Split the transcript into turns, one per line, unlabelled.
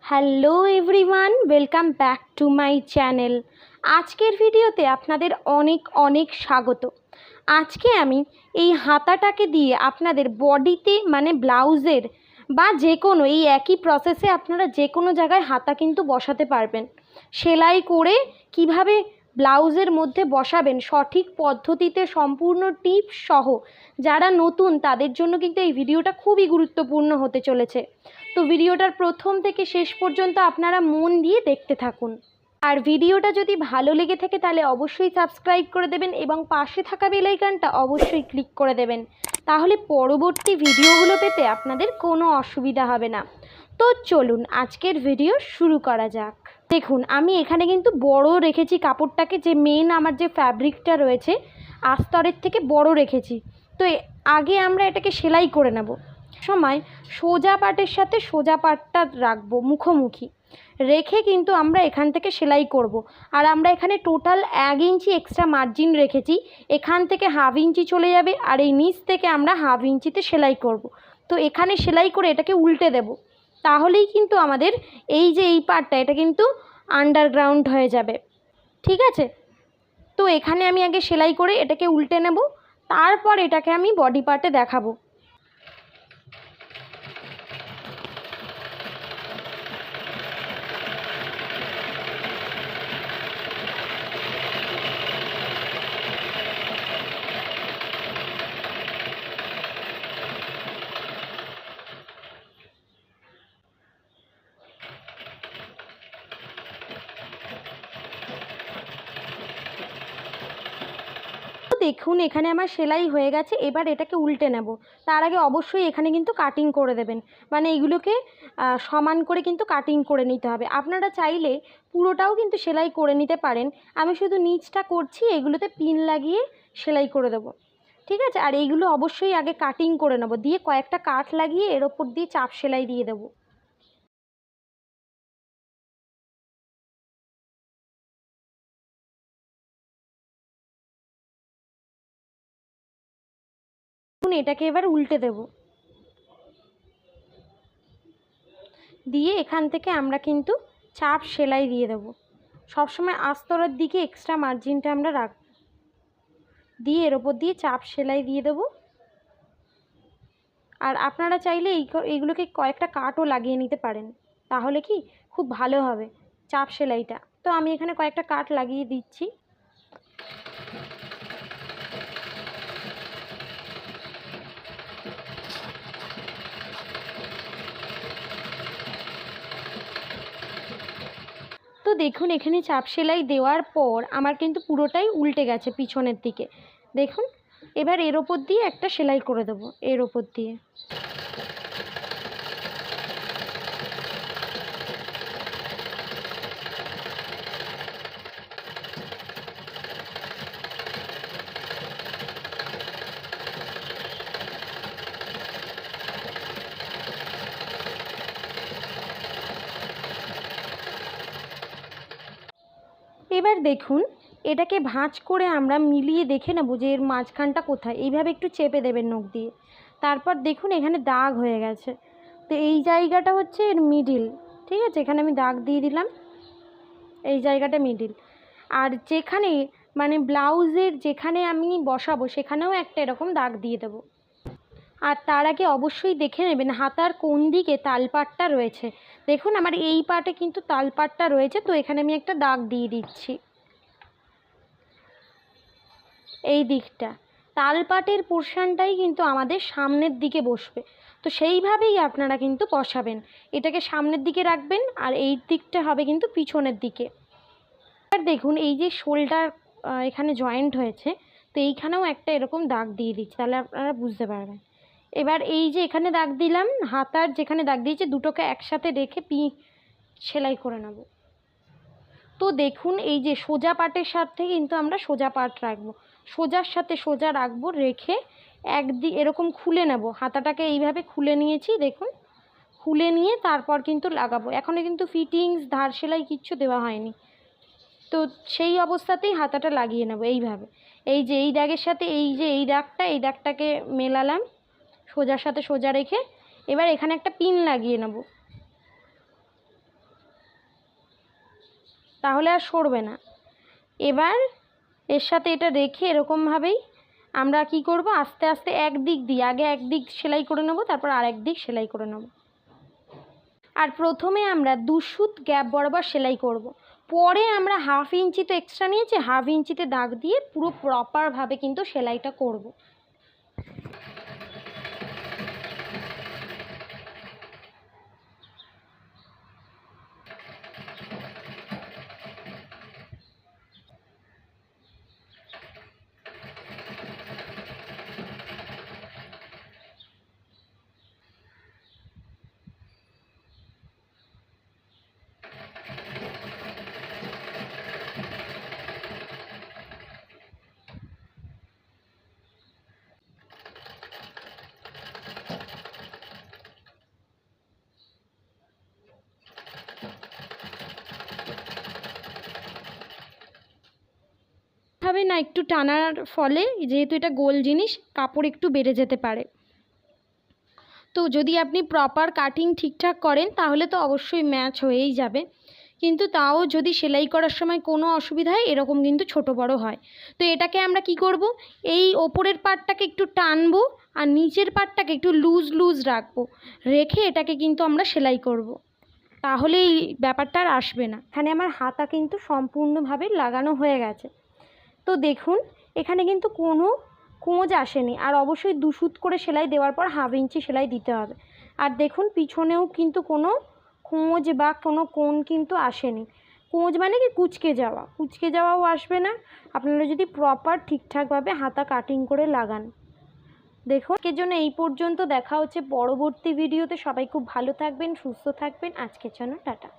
Hello everyone, welcome back to my channel. আজকের ভিডিওতে আপনাদের অনেক অনেক স্বাগত। আজকে আমি এই হাতাটাকে দিয়ে আপনাদের বডিতে মানে ব্লাউজের বা যে কোনো এই একই প্রসেসে আপনারা যে কোনো জায়গায় হাতা কিন্তু বসাতে পারবেন। সেলাই করে কিভাবে ব্লাউজের মধ্যে বসাবেন সঠিক পদ্ধতিতে সম্পূর্ণ টিপস সহ যারা নতুন তাদের জন্য কিন্তু এই ভিডিওটা খুবই গুরুত্বপূর্ণ হতে চলেছে। তো ভিডিওটার প্রথম থেকে শেষ পর্যন্ত আপনারা মন দিয়ে দেখতে থাকুন। আর ভিডিওটা যদি ভালো লেগে থাকে তাহলে অবশ্যই সাবস্ক্রাইব করে দেবেন এবং পাশে থাকা বেল আইকনটা অবশ্যই ক্লিক করে দেবেন, তাহলে পরবর্তী ভিডিওগুলো পেতে আপনাদের কোনো অসুবিধা হবে না। তো চলুন আজকের ভিডিও শুরু করা যাক। দেখুন আমি এখানে কিন্তু বড় রেখেছি কাপড়টাকে, যে মেন আমার যে ফ্যাব্রিকটা রয়েছে আস্তরের থেকে বড় রেখেছি। তো আগে আমরা এটাকে সেলাই করে নেব। সময় সোজা পাটের সাথে সোজা পাটটা রাখবো মুখোমুখি রেখে কিন্তু আমরা এখান থেকে সেলাই করব। আর আমরা এখানে টোটাল 1 ইঞ্চি এক্সট্রা মার্জিন রেখেছি, এখান থেকে হাফ ইঞ্চি চলে যাবে আর এই নিচ থেকে আমরা হাফ ইঞ্চিতে সেলাই করব। তো এখানে সেলাই করে এটাকে উল্টে দেব, তাহলেই কিন্তু আমাদের এই যে এই পার্টটা এটা কিন্তু আন্ডারগ্রাউন্ড হয়ে যাবে। ঠিক আছে, তো এখানে আমি আগে সেলাই করে এটাকে উল্টে নেব, তারপর এটাকে আমি বডি পার্টে দেখাবো। দেখুন এখানে আমার সেলাই হয়ে গেছে, এবার এটাকে উল্টে নেব। তার আগে অবশ্যই এখানে কিন্তু কাটিং করে দেবেন, মানে এগুলোকে সমান করে কিন্তু কাটিং করে নিতে হবে। আপনারা চাইলে পুরোটাও কিন্তু সেলাই করে নিতে পারেন, আমি শুধু নিচটা করছি, এগুলোতে পিন লাগিয়ে সেলাই করে দেবো। ঠিক আছে, আর এইগুলো অবশ্যই আগে কাটিং করে নেব, দিয়ে কয়েকটা কাট লাগিয়ে এর ওপর দিয়ে চাপ সেলাই দিয়ে দেবো। এটাকে এবার উল্টে দেব, দিয়ে এখান থেকে আমরা কিন্তু চাপ সেলাই দিয়ে দেবো। সবসময় আস্তরের দিকে এক্সট্রা মার্জিনটা আমরা রাখব, দিয়ে এর ওপর দিয়ে চাপ সেলাই দিয়ে দেব। আর আপনারা চাইলে এইগুলোকে কয়েকটা কাটও লাগিয়ে নিতে পারেন, তাহলে কি খুব ভালো হবে চাপ সেলাইটা। তো আমি এখানে কয়েকটা কাট লাগিয়ে দিচ্ছি। তো দেখুন এখানে চাপ সেলাই দেওয়ার পর আমার কিন্তু পুরোটাই উল্টে গেছে পিছনের দিকে। দেখুন এবার এর ওপর দিয়ে একটা সেলাই করে দেবো, এর ওপর দিয়ে। এবার দেখুন এটাকে ভাঁজ করে আমরা মিলিয়ে দেখে নেব যে এর মাঝখানটা কোথায়। এইভাবে একটু চেপে দেবেন নখ দিয়ে, তারপর দেখুন এখানে দাগ হয়ে গেছে। তো এই জায়গাটা হচ্ছে এর মিডিল। ঠিক আছে, এখানে আমি দাগ দিয়ে দিলাম, এই জায়গাটা মিডিল। আর যেখানে মানে ব্লাউজের যেখানে আমি বসাবো সেখানেও একটা এরকম দাগ দিয়ে দেবো। আর তার আগে অবশ্যই দেখে নেবেন হাতার কোন দিকে তালপাটটা রয়েছে। দেখুন আমার এই পাটে কিন্তু তালপাটটা রয়েছে, তো এখানে আমি একটা দাগ দিয়ে দিচ্ছি। এই দিকটা তালপাটের পোর্শনটাই কিন্তু আমাদের সামনের দিকে বসবে, তো সেইভাবেই আপনারা কিন্তু বসাবেন। এটাকে সামনের দিকে রাখবেন আর এই দিকটা হবে কিন্তু পিছনের দিকে। আর দেখুন এই যে শোল্ডার এখানে জয়েন্ট হয়েছে, তো এইখানেও একটা এরকম দাগ দিয়ে দিচ্ছি, তাহলে আপনারা বুঝতে পারবেন। এবার এই যে এখানে দাগ দিলাম, হাতার যেখানে দাগ দিয়েছে দুটোকে একসাথে রেখে সেলাই করে নেব। তো দেখুন এই যে সোজা পাটের সাথে কিন্তু আমরা সোজা পাট রাখবো, সোজার সাথে সোজা রাখবো, রেখে এরকম খুলে নেব। হাতাটাকে এইভাবে খুলে নিয়েছি, দেখুন খুলে নিয়ে তারপর কিন্তু লাগাবো। এখনও কিন্তু ফিটিংস ধার সেলাই কিচ্ছু দেওয়া হয়নি, তো সেই অবস্থাতেই হাতাটা লাগিয়ে নেব এইভাবে। এই যে এই দাগের সাথে এই যে এই দাগটাকে মেলালাম সোজার সাথে সোজা রেখে, এবার এখানে একটা পিন লাগিয়ে নেব। তাহলে আর সরবে না। এবার এর সাথে এটা রেখে এরকমভাবেই আমরা কি করব, আস্তে আস্তে একদিক দিয়ে আগে একদিক সেলাই করে নেব, তারপর আর একদিক সেলাই করে নেব। আর প্রথমে আমরা 2 সুত গ্যাপ বরাবর সেলাই করব। পরে আমরা 1/2 ইঞ্চি তো এক্সট্রা নিয়েছি, 1/2 ইঞ্চিতে দাগ দিয়ে পুরো প্রপারভাবে কিন্তু সেলাইটা করব। ভাবে না একটু টানার ফলে, যেহেতু এটা গোল জিনিস, কাপড় একটু বেড়ে যেতে পারে। তো যদি আপনি প্রপার কাটিং ঠিকঠাক করেন তাহলে তো অবশ্যই ম্যাচ হয়েই যাবে, কিন্তু তাও যদি সেলাই করার সময় কোনো অসুবিধা হয় এরকম কিন্তু ছোট বড় হয়। তো এটাকে আমরা কি করব, এই ওপরের পার্টটাকে একটু টানবো আর নিচের পার্টটাকে একটু লুজ লুজ রাখবো, রেখে এটাকে কিন্তু আমরা সেলাই করব। তাহলে এই ব্যাপারটা আর আসবে না। এখানে আমার হাতা কিন্তু সম্পূর্ণভাবে লাগানো হয়ে গেছে। তো দেখুন এখানে কিন্তু কোনো কোঁচ আসেনি, আর অবশ্যই 2 সুত করে সেলাই দেওয়ার পর 1/2 ইঞ্চি সেলাই দিতে হবে। আর দেখুন পিছনেও কিন্তু কোনো কোঁচ বা কোনো কোণ কিন্তু আসেনি। কোঁচ মানে কি কুঁচকে যাওয়াও আসবে না, আপনারা যদি প্রপার ঠিকঠাকভাবে হাতা কাটিং করে লাগান। দেখুন আজকের জন্য এই পর্যন্ত, দেখা হচ্ছে পরবর্তী ভিডিওতে। সবাই খুব ভালো থাকবেন, সুস্থ থাকবেন। আজকের জন্য টাটা।